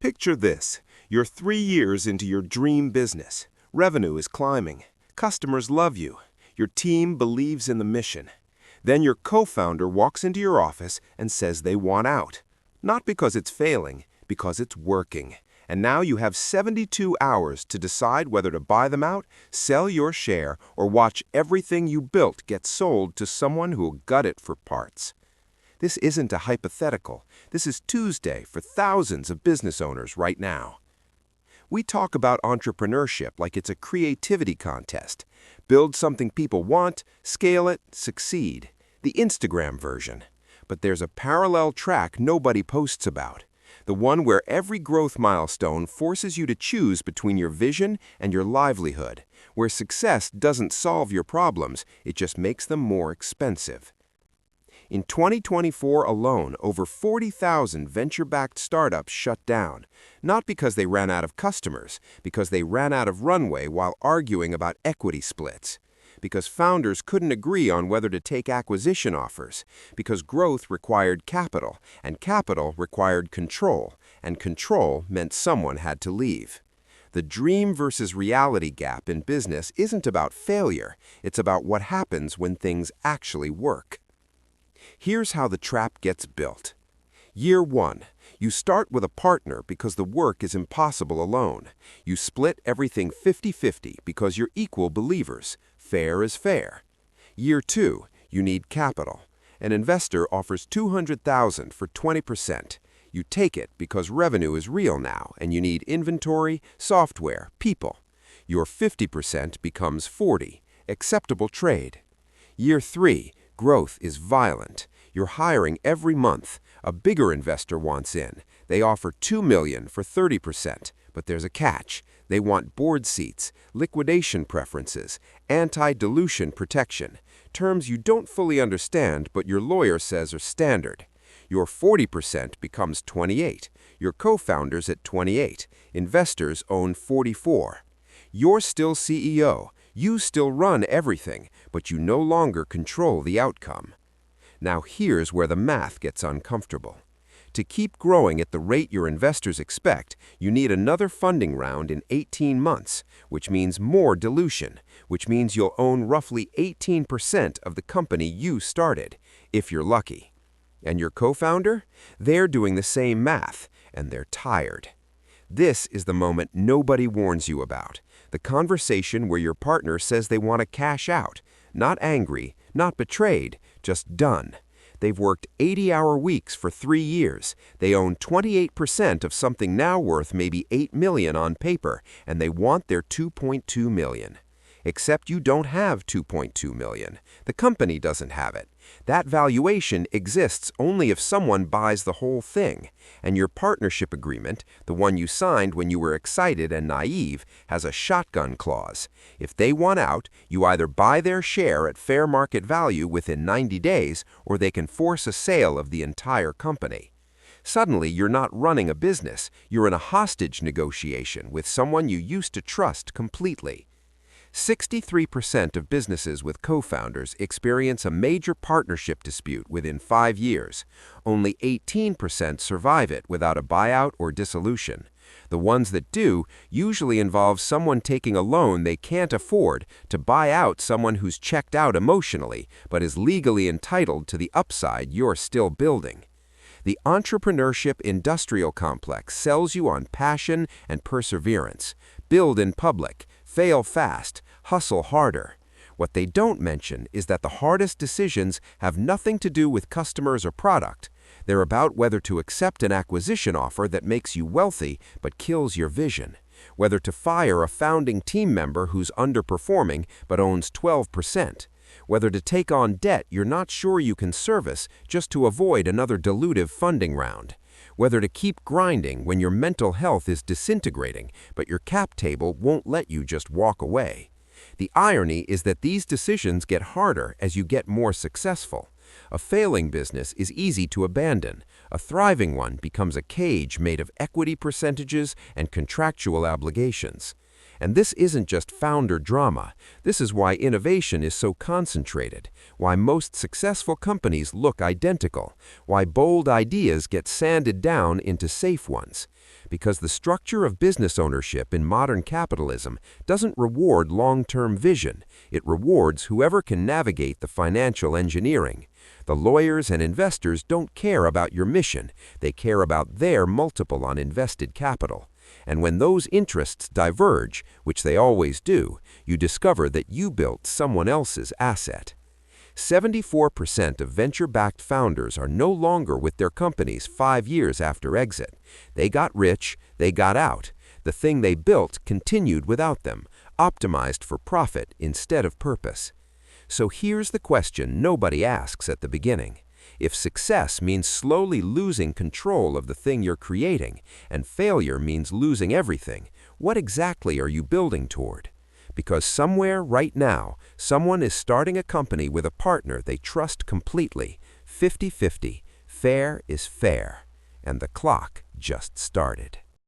Picture this. You're 3 years into your dream business. Revenue is climbing. Customers love you. Your team believes in the mission. Then your co-founder walks into your office and says they want out. Not because it's failing, because it's working. And now you have 72 hours to decide whether to buy them out, sell your share, or watch everything you built get sold to someone who'll gut it for parts. This isn't a hypothetical. This is Tuesday for thousands of business owners right now. We talk about entrepreneurship like it's a creativity contest. Build something people want, scale it, succeed. The Instagram version. But there's a parallel track nobody posts about. The one where every growth milestone forces you to choose between your vision and your livelihood, where success doesn't solve your problems, it just makes them more expensive. In 2024 alone, over 40,000 venture-backed startups shut down, not because they ran out of customers, because they ran out of runway while arguing about equity splits, because founders couldn't agree on whether to take acquisition offers, because growth required capital, and capital required control, and control meant someone had to leave. The dream versus reality gap in business isn't about failure, it's about what happens when things actually work. Here's how the trap gets built. Year 1. You start with a partner because the work is impossible alone. You split everything 50-50 because you're equal believers. Fair is fair. Year 2. You need capital. An investor offers $200,000 for 20%. You take it because revenue is real now and you need inventory, software, people. Your 50% becomes 40. Acceptable trade. Year 3. Growth is violent. You're hiring every month. A bigger investor wants in. They offer $2 million for 30%, but there's a catch. They want board seats, liquidation preferences, anti-dilution protection, terms you don't fully understand but your lawyer says are standard. Your 40% becomes 28. Your co-founders at 28. Investors own 44. You're still CEO. You still run everything, but you no longer control the outcome. Now here's where the math gets uncomfortable. To keep growing at the rate your investors expect, you need another funding round in 18 months, which means more dilution, which means you'll own roughly 18% of the company you started, if you're lucky. And your co-founder? They're doing the same math, and they're tired. This is the moment nobody warns you about. The conversation where your partner says they want to cash out. Not angry, not betrayed, just done. They've worked 80-hour weeks for 3 years. They own 28% of something now worth maybe $8 million on paper, and they want their $2.2 million. Except you don't have $2.2 million. The company doesn't have it. That valuation exists only if someone buys the whole thing. And your partnership agreement, the one you signed when you were excited and naive, has a shotgun clause. If they want out, you either buy their share at fair market value within 90 days, or they can force a sale of the entire company. Suddenly, you're not running a business. You're in a hostage negotiation with someone you used to trust completely. 63% of businesses with co-founders experience a major partnership dispute within 5 years. Only 18% survive it without a buyout or dissolution. The ones that do usually involve someone taking a loan they can't afford to buy out someone who's checked out emotionally but is legally entitled to the upside you're still building. The entrepreneurship industrial complex sells you on passion and perseverance. Build in public. Fail fast, hustle harder. What they don't mention is that the hardest decisions have nothing to do with customers or product. They're about whether to accept an acquisition offer that makes you wealthy but kills your vision, whether to fire a founding team member who's underperforming but owns 12%, whether to take on debt you're not sure you can service just to avoid another dilutive funding round, whether to keep grinding when your mental health is disintegrating, but your cap table won't let you just walk away. The irony is that these decisions get harder as you get more successful. A failing business is easy to abandon. A thriving one becomes a cage made of equity percentages and contractual obligations. And this isn't just founder drama. This is why innovation is so concentrated, why most successful companies look identical, why bold ideas get sanded down into safe ones. Because the structure of business ownership in modern capitalism doesn't reward long-term vision. It rewards whoever can navigate the financial engineering. The lawyers and investors don't care about your mission. They care about their multiple on invested capital. And when those interests diverge, which they always do, you discover that you built someone else's asset. 74% of venture-backed founders are no longer with their companies 5 years after exit. They got rich, they got out. The thing they built continued without them, optimized for profit instead of purpose. So here's the question nobody asks at the beginning. If success means slowly losing control of the thing you're creating, and failure means losing everything, what exactly are you building toward? Because somewhere right now, someone is starting a company with a partner they trust completely, 50-50, fair is fair, and the clock just started.